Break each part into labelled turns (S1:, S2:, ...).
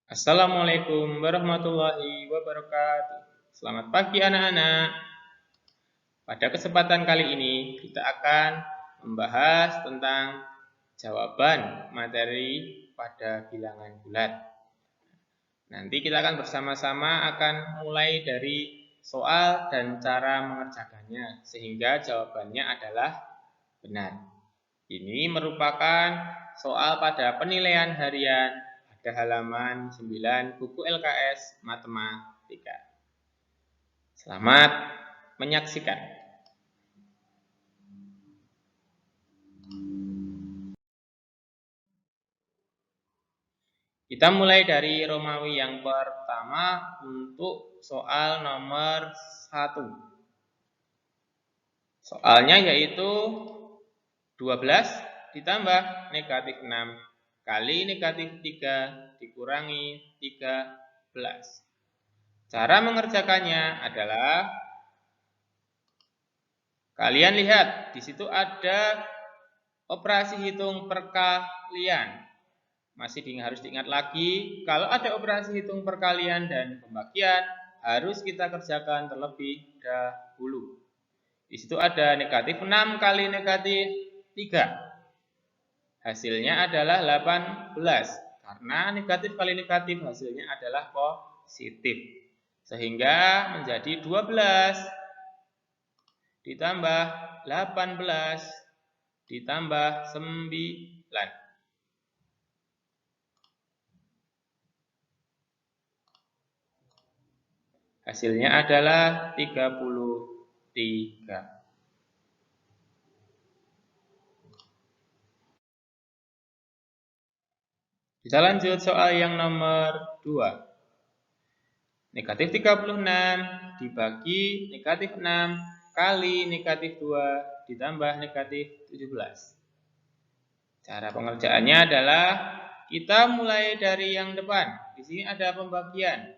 S1: Assalamualaikum warahmatullahi wabarakatuh. Selamat pagi anak-anak. Pada kesempatan kali ini kita akan membahas tentang jawaban materi pada bilangan bulat. Nanti kita akan bersama-sama mulai dari soal dan cara mengerjakannya sehingga jawabannya adalah benar. Ini merupakan soal pada penilaian harian pada halaman 9 buku LKS Matematika. Selamat menyaksikan. Kita mulai dari Romawi yang pertama untuk soal nomor 1. Soalnya yaitu 12 ditambah negatif 6 kali negatif 3 dikurangi 13. Cara mengerjakannya adalah kalian lihat di situ ada operasi hitung perkalian. Masih harus diingat lagi, kalau ada operasi hitung perkalian dan pembagian harus kita kerjakan terlebih dahulu. Di situ ada negatif 6 kali negatif 3. Hasilnya adalah 18. Karena negatif kali negatif hasilnya adalah positif. Sehingga menjadi 12 ditambah 18 ditambah 9. Hasilnya adalah 33. Kita lanjut soal yang nomor 2. Negatif 36 dibagi negatif 6 kali negatif 2 ditambah negatif 17. Cara pengerjaannya adalah kita mulai dari yang depan. Di sini ada pembagian.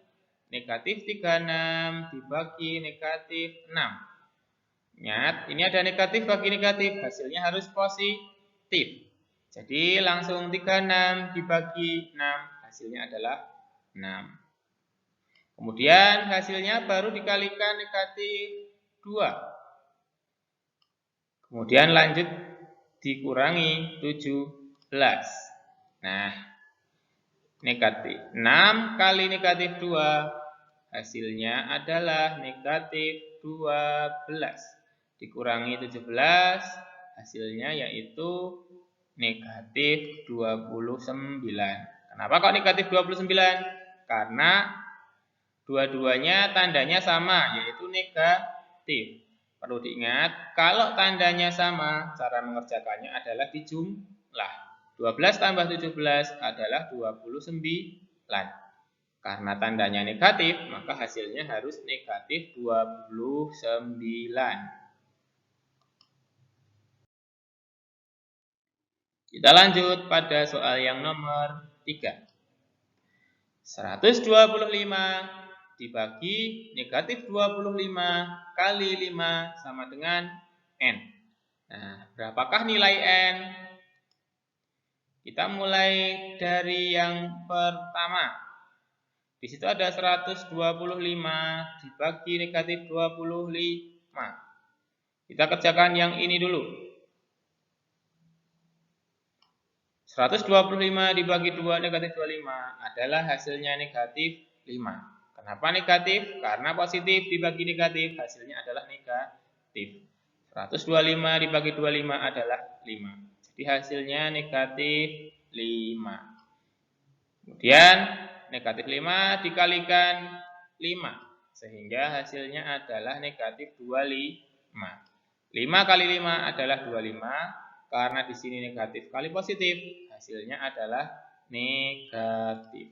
S1: Negatif 36 dibagi negatif 6. Ingat, ini ada negatif bagi negatif, hasilnya harus positif. Jadi langsung 36 dibagi 6, hasilnya adalah 6. Kemudian hasilnya baru dikalikan negatif 2. Kemudian lanjut dikurangi 17. Nah, negatif 6 kali negatif 2 hasilnya adalah negatif 12. Dikurangi 17 hasilnya yaitu negatif 29. Kenapa kok negatif 29? Karena dua-duanya tandanya sama yaitu negatif. Perlu diingat, kalau tandanya sama, cara mengerjakannya adalah dijumlah. 12 tambah 17 adalah 29. Karena tandanya negatif, maka hasilnya harus negatif 29. Kita lanjut pada soal yang nomor 3. 125 dibagi negatif 25 kali 5 sama dengan N. Nah, berapakah nilai N? Kita mulai dari yang pertama. Di situ ada 125 dibagi negatif 25. Kita kerjakan yang ini dulu. 125 dibagi 2 negatif 25 adalah hasilnya negatif 5. Kenapa negatif? Karena positif dibagi negatif hasilnya adalah negatif. 125 dibagi 25 adalah 5. Jadi hasilnya negatif 5. Kemudian negatif 5 dikalikan 5. Sehingga hasilnya adalah negatif 25. 5 kali 5 adalah 25. Karena di sini negatif kali positif, hasilnya adalah negatif.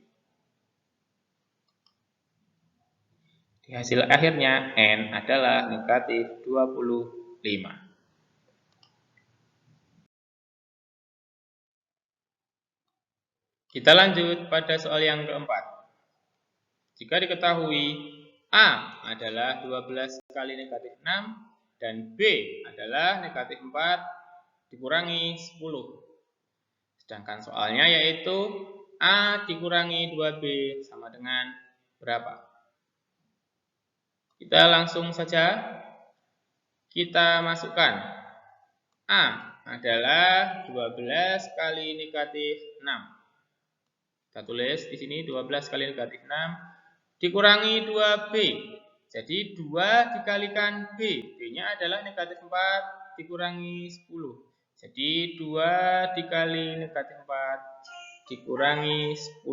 S1: Di hasil akhirnya N adalah negatif 25. Kita lanjut pada soal yang keempat. Jika diketahui A adalah 12 kali negatif 6 dan B adalah negatif 4 dikurangi 10. Sedangkan soalnya yaitu A dikurangi 2B sama dengan berapa? Kita langsung saja kita masukkan. A adalah 12 kali negatif 6. Kita tulis di sini 12 kali negatif 6 dikurangi 2B. Jadi 2 dikalikan B. B-nya adalah negatif 4 dikurangi 10. Jadi 2 dikali negatif 4 dikurangi 10.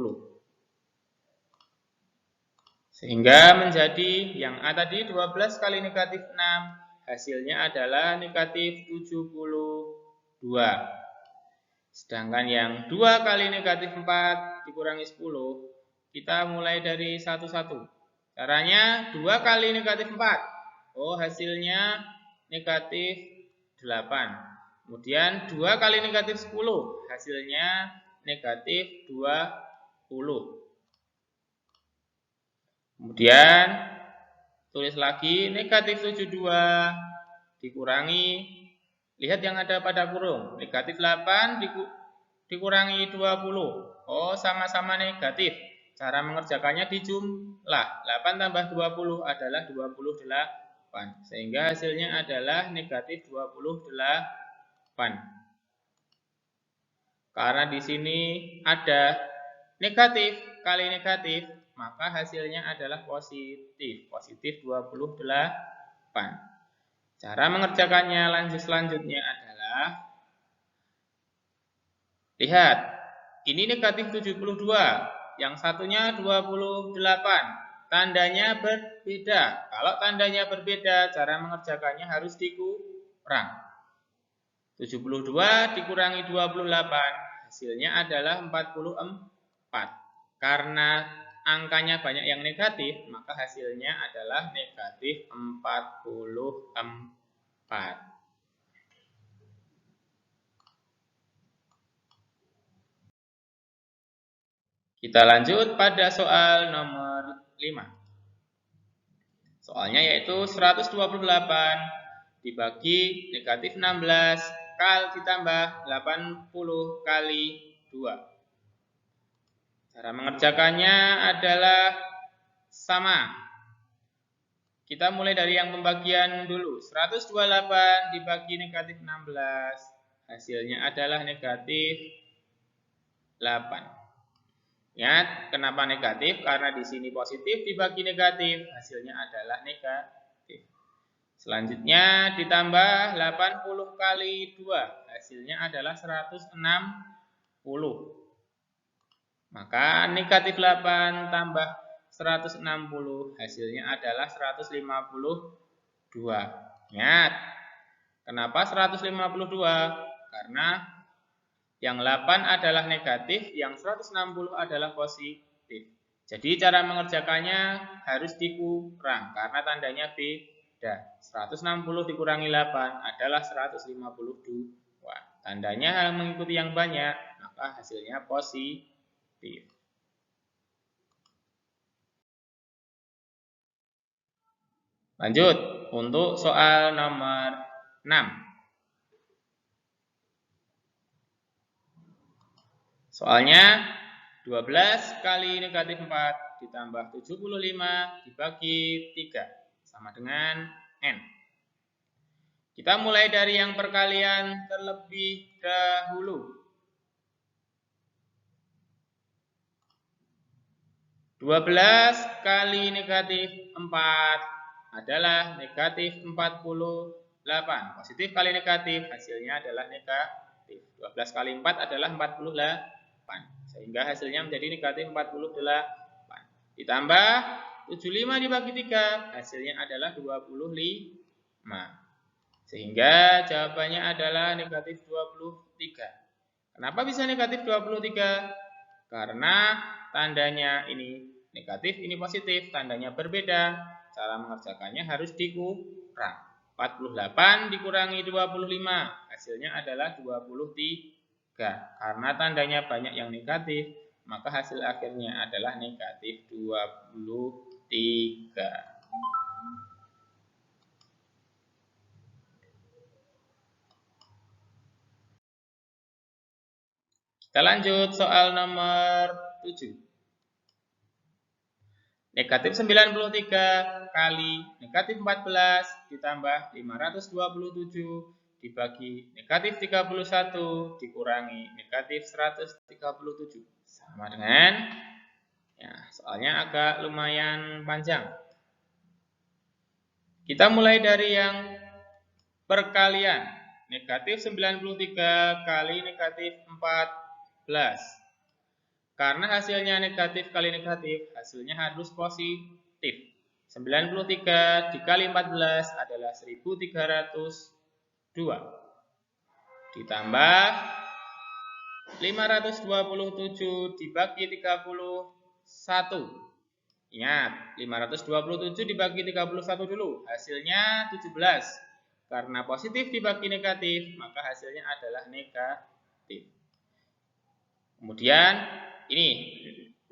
S1: Sehingga menjadi yang A tadi 12 kali negatif 6. Hasilnya adalah negatif 72. Sedangkan yang 2 kali negatif 4 dikurangi 10. Kita mulai dari satu-satu. Caranya 2 kali negatif 4. Oh, hasilnya negatif 8. Kemudian 2 kali negatif 10. Hasilnya negatif 20. Kemudian tulis lagi negatif 72 dikurangi. Lihat yang ada pada kurung. Negatif 8 dikurangi 20. Oh, sama-sama negatif. Cara mengerjakannya dijumlah. 8 tambah 20 adalah 28. Sehingga hasilnya adalah negatif 28. Karena di sini ada negatif kali negatif, maka hasilnya adalah positif. Positif 28. Cara mengerjakannya selanjutnya adalah, lihat, ini negatif 72, yang satunya 28. Tandanya berbeda. Kalau tandanya berbeda, cara mengerjakannya harus dikurang. 72 dikurangi 28, hasilnya adalah 44. Karena angkanya banyak yang negatif, maka hasilnya adalah negatif 44. Kita lanjut pada soal nomor 5. Soalnya yaitu 128 dibagi negatif 16 kali ditambah 80 kali 2. Cara mengerjakannya adalah sama. Kita mulai dari yang pembagian dulu. 128 dibagi negatif 16. Hasilnya adalah negatif 8. Ingat, kenapa negatif? Karena di sini positif dibagi negatif. Hasilnya adalah negatif. Selanjutnya ditambah 80 kali 2. Hasilnya adalah 160. Maka negatif 8 tambah 160 hasilnya adalah 152. Ingat, kenapa 152? Karena yang 8 adalah negatif, yang 160 adalah positif. Jadi cara mengerjakannya harus dikurang karena tandanya beda. 160 dikurangi 8 adalah 152. Tandanya mengikuti yang banyak, maka hasilnya positif. Lanjut untuk soal nomor 6. Soalnya 12 kali negatif 4 ditambah 75 dibagi 3 sama dengan N. Kita mulai dari yang perkalian terlebih dahulu. 12 kali negatif 4 adalah negatif 48. Positif kali negatif, hasilnya adalah negatif. 12 kali 4 adalah 48. Sehingga hasilnya menjadi negatif 48. Ditambah 75 dibagi 3, hasilnya adalah 25. Sehingga jawabannya adalah negatif 23. Kenapa bisa negatif 23? Karena tandanya ini negatif, ini positif, tandanya berbeda. Cara mengerjakannya harus dikurang. 48 dikurangi 25, hasilnya adalah 23. Karena tandanya banyak yang negatif, maka hasil akhirnya adalah negatif 23. Kita lanjut soal nomor 7. Negatif 93 kali negatif 14 ditambah 527 dibagi negatif 31 dikurangi negatif 137. Sama dengan, ya, soalnya agak lumayan panjang. Kita mulai dari yang perkalian. Negatif 93 kali negatif 14. Karena hasilnya negatif kali negatif, hasilnya harus positif. 93 dikali 14 adalah 1302. Ditambah 527 dibagi 31. Ingat, 527 dibagi 31 dulu. Hasilnya 17. Karena positif dibagi negatif, maka hasilnya adalah negatif. Kemudian ini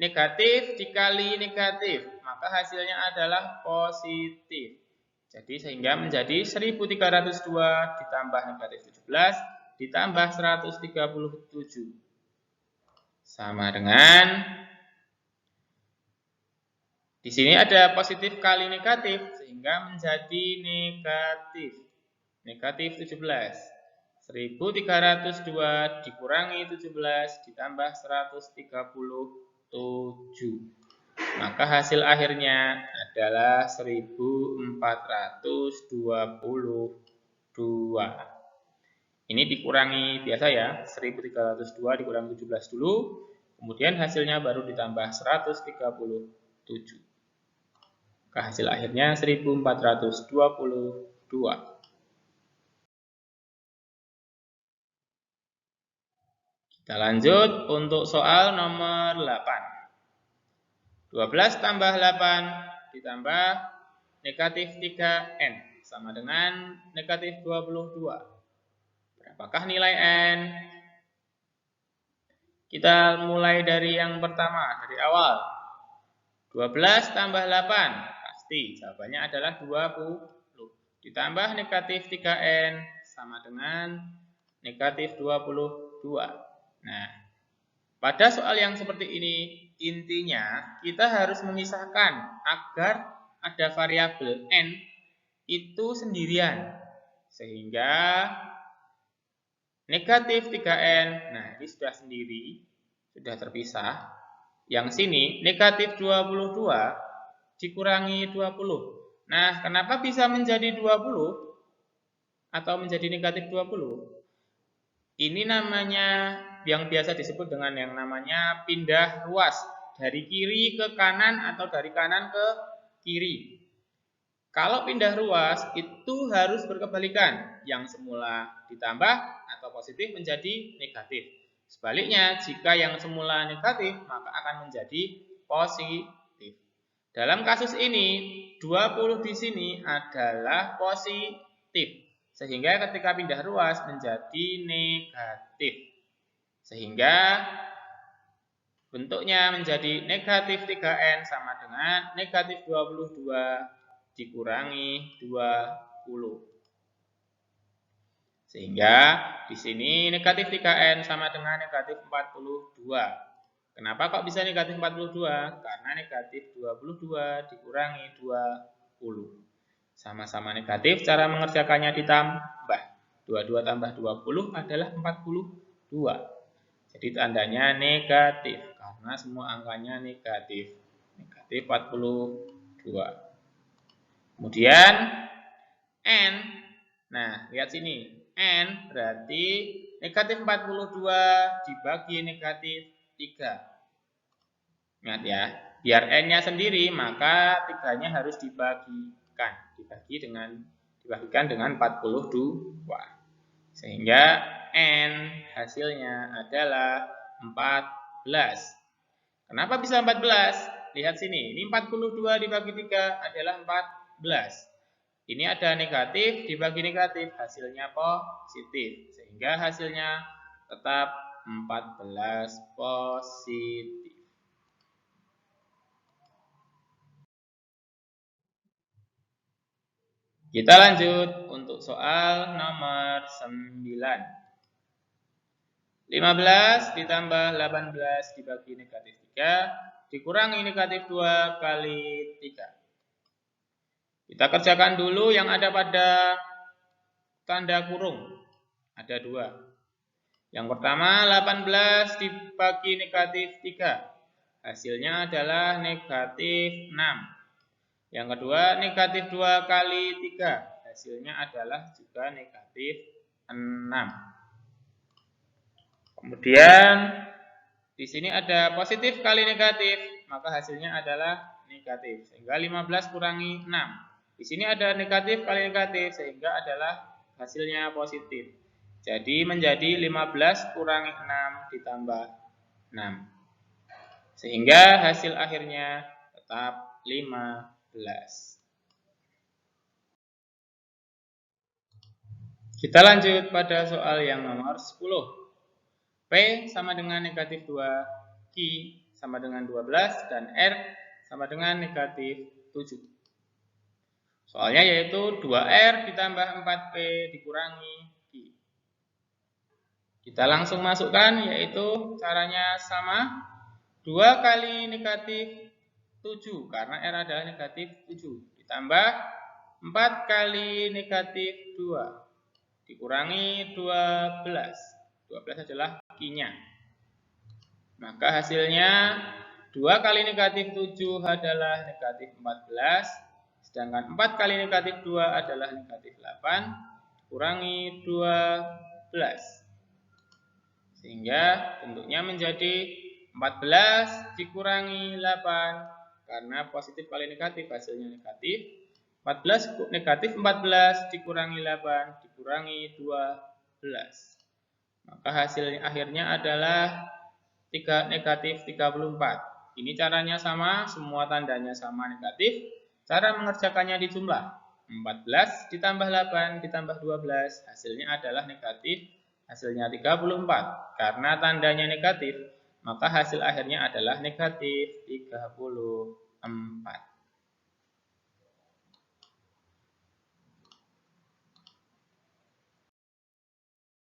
S1: negatif dikali negatif, maka hasilnya adalah positif. Jadi sehingga menjadi 1302 ditambah negatif 17 ditambah 137. Sama dengan, di sini ada positif kali negatif sehingga menjadi negatif. Negatif 17. 1302 dikurangi 17 ditambah 137. Maka hasil akhirnya adalah 1422. Ini dikurangi biasa ya, 1302 dikurangi 17 dulu, kemudian hasilnya baru ditambah 137. Maka hasil akhirnya 1422. Kita lanjut untuk soal nomor 8. 12 tambah 8 ditambah negatif 3N sama dengan negatif 22. Berapakah nilai N? Kita mulai dari yang pertama, dari awal. 12 tambah 8, pasti jawabannya adalah 20. Ditambah negatif 3N sama dengan negatif 22. Nah, pada soal yang seperti ini, intinya kita harus memisahkan agar ada variabel N itu sendirian. Sehingga negatif 3N, nah ini sudah sendiri, sudah terpisah. Yang sini negatif 22 dikurangi 20. Nah, kenapa bisa menjadi 20 atau menjadi negatif 20? Ini namanya yang biasa disebut dengan yang namanya pindah ruas dari kiri ke kanan atau dari kanan ke kiri. Kalau pindah ruas itu harus berkebalikan, yang semula ditambah atau positif menjadi negatif. Sebaliknya, jika yang semula negatif maka akan menjadi positif. Dalam kasus ini 20 di sini adalah positif. Sehingga ketika pindah ruas menjadi negatif. Sehingga bentuknya menjadi negatif 3N sama dengan negatif 22 dikurangi 20. Sehingga di sini negatif 3N sama dengan negatif 42. Kenapa kok bisa negatif 42? Karena negatif 22 dikurangi 20. Sama-sama negatif, cara mengerjakannya ditambah. 22 tambah 20 adalah 42. Jadi tandanya negatif, karena semua angkanya negatif. Negatif 42. Kemudian N, nah lihat sini, N berarti negatif 42 dibagi negatif 3. Ingat ya, biar N-nya sendiri maka 3-nya harus dibagikan. Dibagikan dengan 42. Sehingga N hasilnya adalah 14. Kenapa bisa 14? Lihat sini, ini 42 dibagi 3 adalah 14. Ini ada negatif dibagi negatif, hasilnya positif. Sehingga hasilnya tetap 14 positif. Kita lanjut untuk soal nomor 9. 15 15 ditambah 18 dibagi negatif 3 dikurangi negatif 2 kali 3. Kita kerjakan dulu yang ada pada tanda kurung. Ada 2. Yang pertama 18 dibagi negatif 3. Hasilnya adalah negatif 6. Yang kedua negatif 2 kali 3. Hasilnya adalah juga negatif 6. Kemudian di sini ada positif kali negatif, maka hasilnya adalah negatif. Sehingga 15 kurangi 6. Di sini ada negatif kali negatif, sehingga adalah hasilnya positif. Jadi menjadi 15 kurangi 6 ditambah 6. Sehingga hasil akhirnya tetap 15. Kita lanjut pada soal yang nomor 10. P sama dengan negatif 2, Q sama dengan 12, dan R sama dengan negatif 7. Soalnya yaitu 2R ditambah 4P dikurangi Q. Kita langsung masukkan, yaitu caranya sama. 2 kali negatif 7, karena R adalah negatif 7. Ditambah 4 kali negatif 2. Dikurangi 12. 12 adalah Q-nya. Maka hasilnya 2 kali negatif 7 adalah negatif 14. Sedangkan 4 kali negatif 2 adalah negatif 8. Kurangi 12. Sehingga bentuknya menjadi 14 dikurangi 8. Karena positif kali negatif hasilnya negatif. 14 negatif 14 dikurangi 8 dikurangi 12. Maka hasilnya akhirnya adalah negatif 34. Ini caranya sama, semua tandanya sama negatif. Cara mengerjakannya dijumlah. 14 ditambah 8 ditambah 12 hasilnya adalah negatif. Hasilnya 34. Karena tandanya negatif, maka hasil akhirnya adalah negatif 34.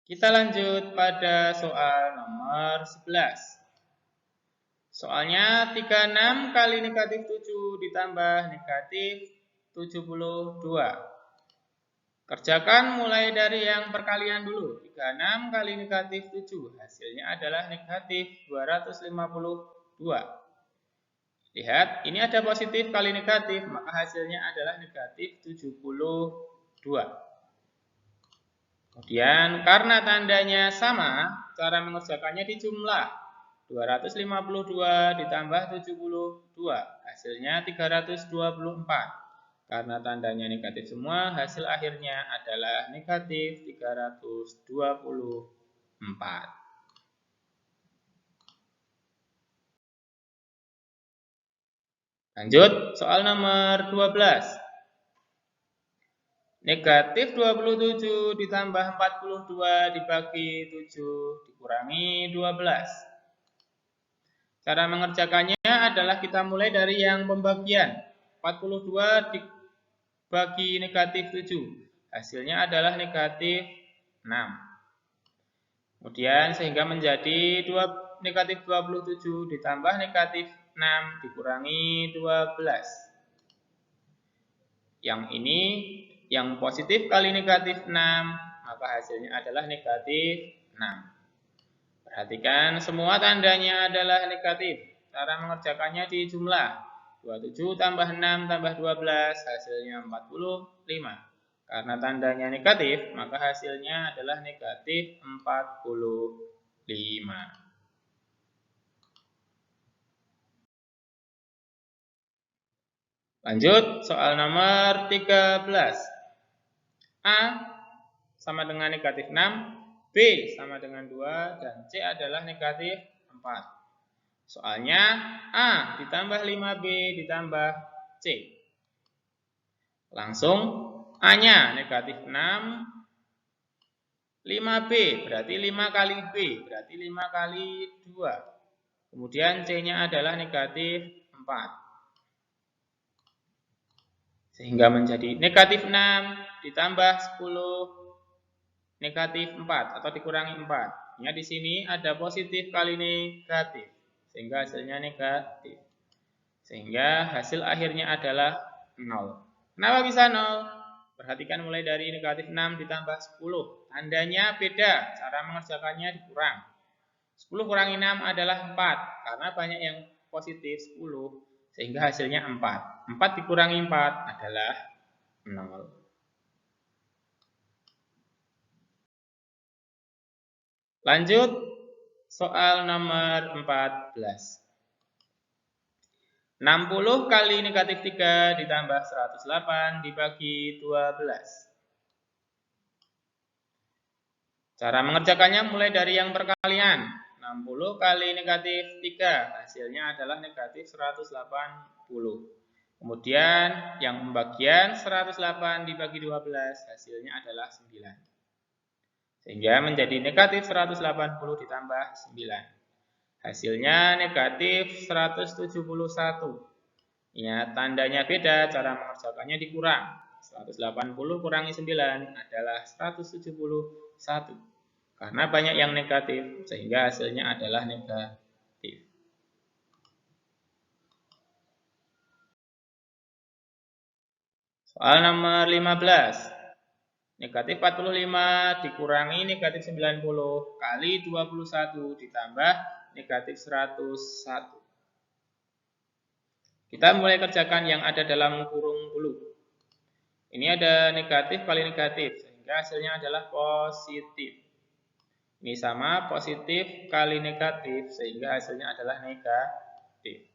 S1: Kita lanjut pada soal nomor 11. Soalnya 36 kali negatif 7 ditambah negatif 72. Kerjakan mulai dari yang perkalian dulu. 36 kali negatif 7. Hasilnya adalah negatif 252. Lihat, ini ada positif kali negatif, maka hasilnya adalah negatif 72. Kemudian karena tandanya sama, cara mengerjakannya dijumlah. 252 ditambah 72, hasilnya 324. Karena tandanya negatif semua, hasil akhirnya adalah negatif 324. Lanjut, soal nomor 12. Negatif 27 ditambah 42 dibagi 7 dikurangi 12. Cara mengerjakannya adalah kita mulai dari yang pembagian. 42 dibagi negatif 7. Hasilnya adalah negatif 6. Kemudian sehingga menjadi negatif 27 ditambah negatif 6 dikurangi 12. Yang ini yang positif kali negatif 6, maka hasilnya adalah negatif 6. Perhatikan semua tandanya adalah negatif. Cara mengerjakannya dijumlah. 27 tambah 6 tambah 12 hasilnya 45. Karena tandanya negatif, maka hasilnya adalah negatif 45. Lanjut, soal nomor 13. A sama dengan negatif 6, B sama dengan 2, dan C adalah negatif 4. Soalnya A ditambah 5B ditambah C. Langsung A-nya negatif 6, 5B berarti 5 kali B, berarti 5 kali 2. Kemudian C-nya adalah negatif 4. Sehingga menjadi negatif 6 ditambah 10 negatif 4 atau dikurangi 4. Di sini ada positif kali negatif, sehingga hasilnya negatif. Sehingga hasil akhirnya adalah 0. Kenapa bisa 0? Perhatikan mulai dari negatif 6 ditambah 10. Tandanya beda, cara mengerjakannya dikurang. 10 kurangi 6 adalah 4, karena banyak yang positif 10, sehingga hasilnya 4. 4 dikurangi 4 adalah 0. Lanjut, soal nomor 14. 60 kali negatif 3 ditambah 108 dibagi 12. Cara mengerjakannya mulai dari yang perkalian. 60 kali negatif 3, hasilnya adalah negatif 180. Kemudian yang pembagian 108 dibagi 12, hasilnya adalah 9. Sehingga menjadi negatif 180 ditambah 9. Hasilnya negatif 171. Ya, tandanya beda, cara mengerjakannya dikurang. 180 kurangi 9 adalah 171. Karena banyak yang negatif, sehingga hasilnya adalah negatif. Soal nomor 15. Negatif 45 dikurangi negatif 90 kali 21 ditambah negatif 101. Kita mulai kerjakan yang ada dalam kurung dulu. Ini ada negatif kali negatif, sehingga hasilnya adalah positif. Ini sama positif kali negatif, sehingga hasilnya adalah negatif.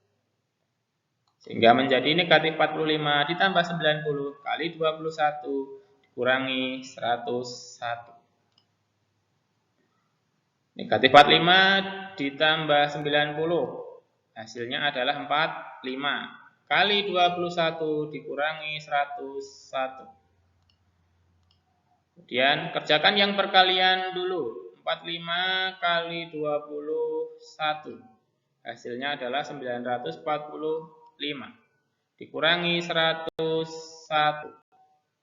S1: Sehingga menjadi negatif 45 ditambah 90 kali 21 dikurangi 101. Negatif 45 ditambah 90, hasilnya adalah 45 kali 21 dikurangi 101. Kemudian kerjakan yang perkalian dulu. 45 kali 21, hasilnya adalah 945 dikurangi 101,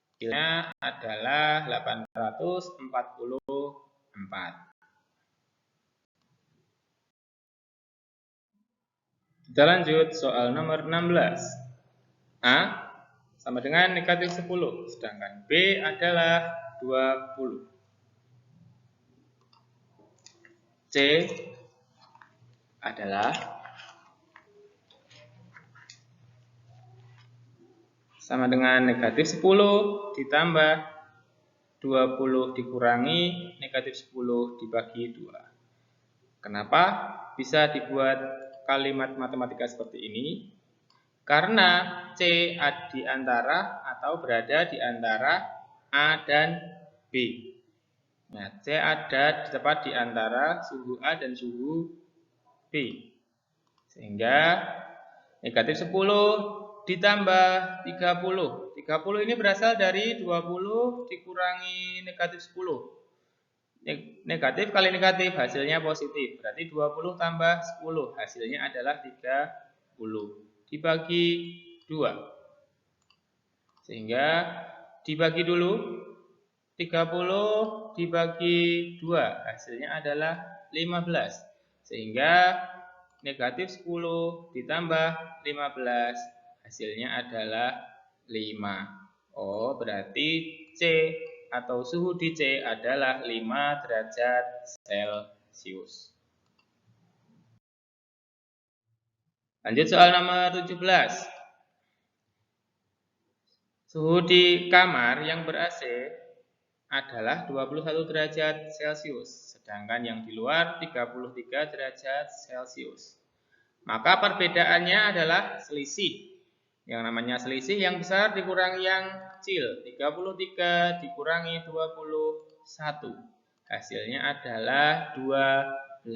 S1: hasilnya adalah 844. Kita lanjut soal nomor 16. A sama dengan negatif 10, sedangkan B adalah 20. C adalah sama dengan negatif 10 ditambah 20 dikurangi negatif 10 dibagi 2. Kenapa bisa dibuat kalimat matematika seperti ini? Karena C di antara atau berada di antara A dan B. Nah, C ada tepat di antara suhu A dan suhu B. Sehingga negatif 10 ditambah 30. 30 ini berasal dari 20 dikurangi negatif 10. Negatif kali negatif hasilnya positif. Berarti 20 tambah 10 hasilnya adalah 30 dibagi 2. Sehingga dibagi dulu. 30 dibagi 2 hasilnya adalah 15. Sehingga negatif 10 ditambah 15 hasilnya adalah 5. Oh, berarti C atau suhu di C adalah 5 derajat Celcius. Lanjut soal nomor 17. Suhu di kamar yang ber-AC adalah 21 derajat Celcius, sedangkan yang di luar 33 derajat Celcius. Maka perbedaannya adalah selisih. Yang namanya selisih yang besar dikurangi yang kecil. 33 dikurangi 21. Hasilnya adalah 12.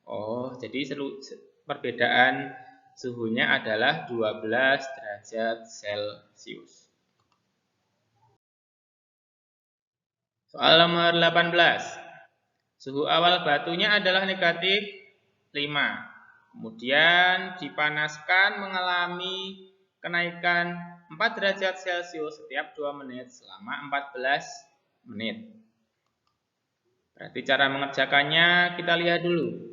S1: Oh, jadi perbedaan suhunya adalah 12 derajat Celcius. Soal nomor 18. Suhu awal batunya adalah negatif 5. Kemudian dipanaskan mengalami kenaikan 4 derajat Celcius setiap 2 menit selama 14 menit. Berarti cara mengerjakannya kita lihat dulu.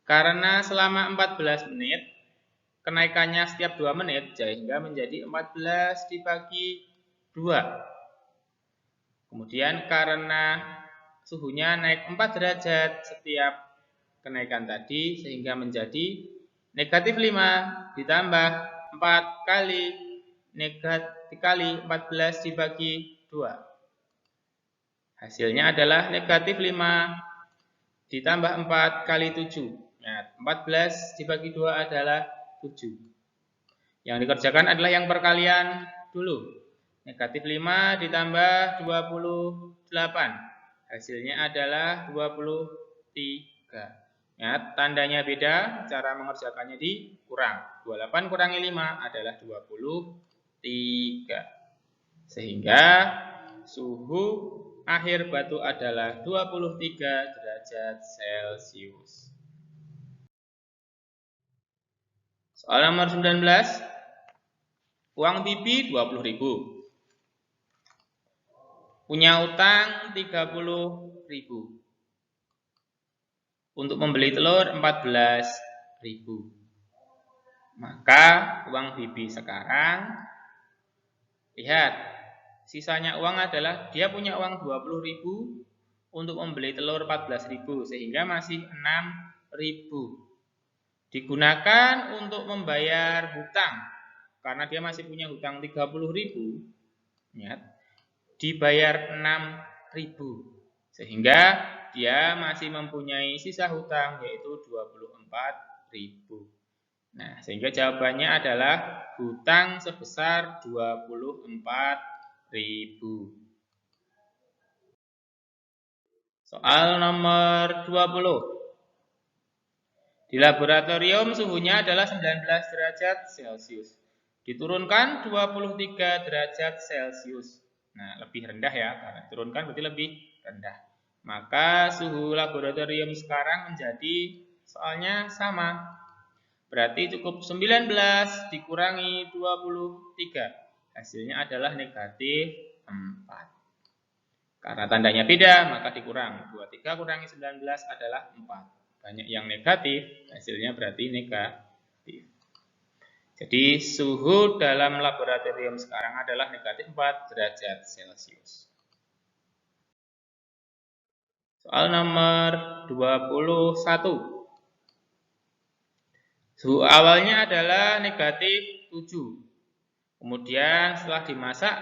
S1: Karena selama 14 menit, kenaikannya setiap 2 menit, sehingga menjadi 14 dibagi 2. Kemudian karena suhunya naik 4 derajat setiap kenaikan tadi, sehingga menjadi negatif 5 ditambah 4 kali negatif kali 14 dibagi 2. Hasilnya adalah negatif 5 ditambah 4 kali 7. Nah, 14 dibagi 2 adalah 7. Yang dikerjakan adalah yang perkalian dulu. Negatif 5 ditambah 28. Hasilnya adalah 23. Ya, tandanya beda, cara mengerjakannya dikurang. 28 kurangi 5 adalah 23. Sehingga suhu akhir batu adalah 23 derajat Celcius. Soal nomor 19. Uang bibi 20.000. Punya utang 30.000. Untuk membeli telur 14.000. Maka uang bibi sekarang, lihat, sisanya uang adalah dia punya uang 20.000 untuk membeli telur 14.000, sehingga masih 6.000. Digunakan untuk membayar hutang, karena dia masih punya hutang 30.000, ya, dibayar 6.000, sehingga dia masih mempunyai sisa hutang yaitu 24.000. Nah, sehingga jawabannya adalah hutang sebesar 24.000. Soal nomor 20. Di laboratorium suhunya adalah 19 derajat Celcius. Diturunkan 23 derajat Celcius. Nah, lebih rendah ya, karena diturunkan berarti lebih rendah. Maka suhu laboratorium sekarang menjadi, soalnya sama. Berarti cukup 19 dikurangi 23. Hasilnya adalah negatif 4. Karena tandanya beda, maka dikurang. 23 kurangi 19 adalah 4. Banyak yang negatif, hasilnya berarti negatif. Jadi suhu dalam laboratorium sekarang adalah negatif 4 derajat Celcius. Soal nomor 21. Suhu awalnya adalah negatif 7. Kemudian setelah dimasak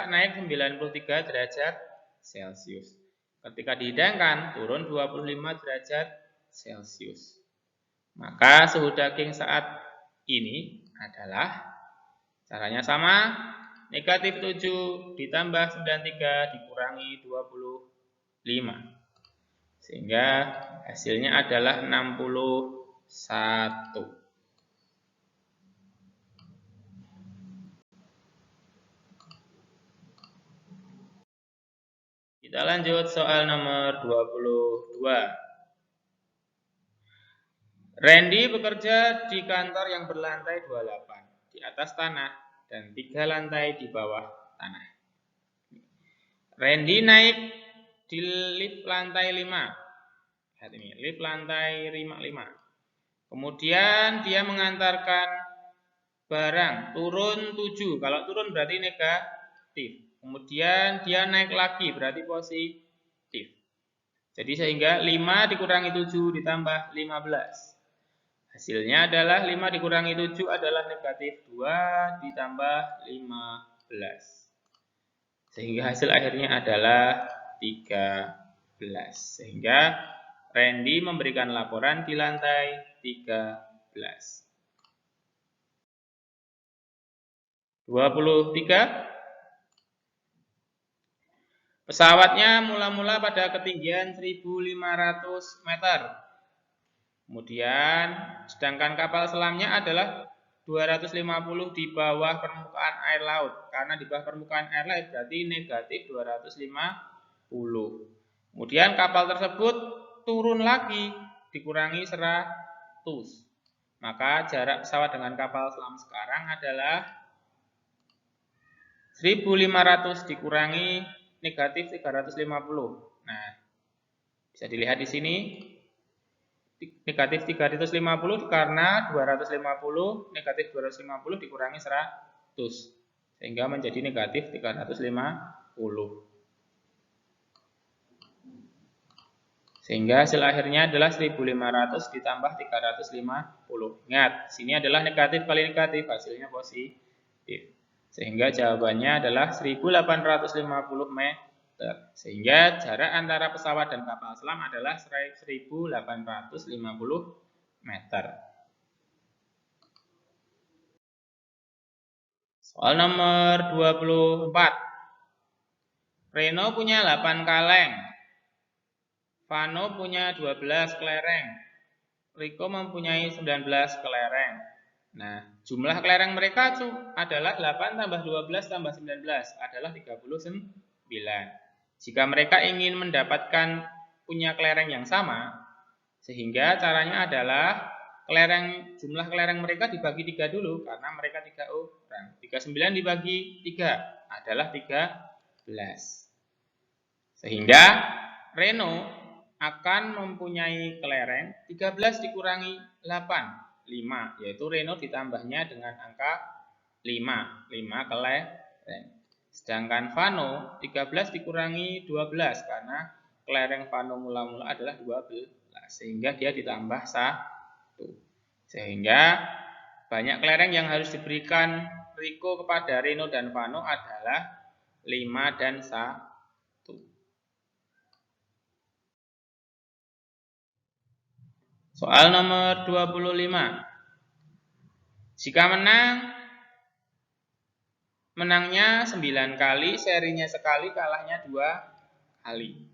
S1: naik 93 derajat Celcius. Ketika dihidangkan turun 25 derajat Celcius. Maka suhu daging saat ini adalah, caranya sama, negatif 7 ditambah 93 dikurangi 25. Sehingga hasilnya adalah 61. Kita lanjut soal nomor 22. Randy bekerja di kantor yang berlantai 28 di atas tanah dan 3 lantai di bawah tanah. Randy naik di lift lantai 5. Lihat ini, lift lantai 5. Kemudian dia mengantarkan barang, turun 7. Kalau turun berarti negatif. Kemudian dia naik lagi, berarti positif. Jadi sehingga 5 dikurangi 7 ditambah 15. Hasilnya adalah 5 dikurangi 7 adalah negatif 2 ditambah 15. Sehingga hasil akhirnya adalah 13. Sehingga Randy memberikan laporan di lantai 13. 23. Pesawatnya mula-mula pada ketinggian 1.500 meter. Kemudian sedangkan kapal selamnya adalah 250 di bawah permukaan air laut. Karena di bawah permukaan air laut berarti negatif 250. Kemudian kapal tersebut turun lagi dikurangi 100. Maka jarak pesawat dengan kapal selam sekarang adalah 1.500 dikurangi negatif 350. Nah, bisa dilihat di sini negatif 350 karena 250 negatif 250 dikurangi 100 sehingga menjadi negatif 350. Sehingga hasil akhirnya adalah 1500 ditambah 350. Ingat, sini adalah negatif kali negatif, hasilnya positif. Sehingga jawabannya adalah 1850 meter. Sehingga jarak antara pesawat dan kapal selam adalah 1850 meter. Soal nomor 24. Reno punya 8 kaleng. Vano punya 12 kelereng. Riko mempunyai 19 kelereng. Nah, jumlah kelereng mereka adalah 8 tambah 12 tambah 19 adalah 39. Jika mereka ingin mendapatkan punya kelereng yang sama, sehingga caranya adalah jumlah kelereng mereka dibagi 3 dulu, karena mereka 3 orang. 39 dibagi 3 adalah 13. Sehingga Reno akan mempunyai kelereng 13 dikurangi 8, 5, yaitu Reno ditambahnya dengan angka 5 kelereng. Sedangkan Vano 13 dikurangi 12 karena kelereng Vano mula-mula adalah 12, sehingga dia ditambah 1. Sehingga banyak kelereng yang harus diberikan Riko kepada Reno dan Vano adalah 5 dan 1. Soal nomor 25. Jika menangnya 9 kali, serinya sekali, kalahnya 2 kali.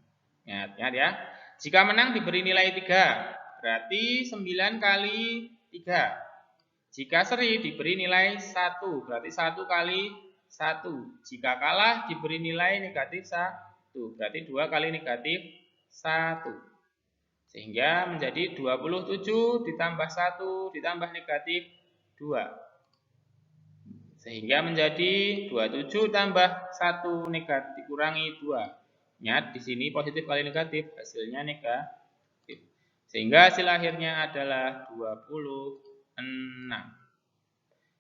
S1: Ingat ya. Jika menang diberi nilai 3, berarti 9 kali 3. Jika seri diberi nilai 1, berarti 1 kali 1. Jika kalah diberi nilai negatif 1, berarti 2 kali negatif 1. Sehingga menjadi 27 ditambah 1 ditambah negatif 2. Sehingga menjadi 27 tambah 1 negatif dikurangi 2. Ingat, di sini positif kali negatif, hasilnya negatif. Sehingga hasil akhirnya adalah 26.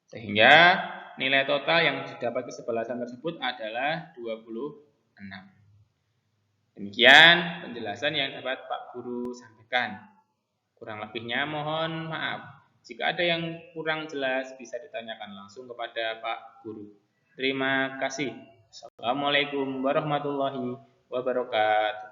S1: Sehingga nilai total yang didapat kesebelasan tersebut adalah 26. Demikian penjelasan yang dapat Pak Guru sampaikan. Kurang lebihnya mohon maaf. Jika ada yang kurang jelas bisa ditanyakan langsung kepada Pak Guru. Terima kasih. Assalamualaikum warahmatullahi wabarakatuh.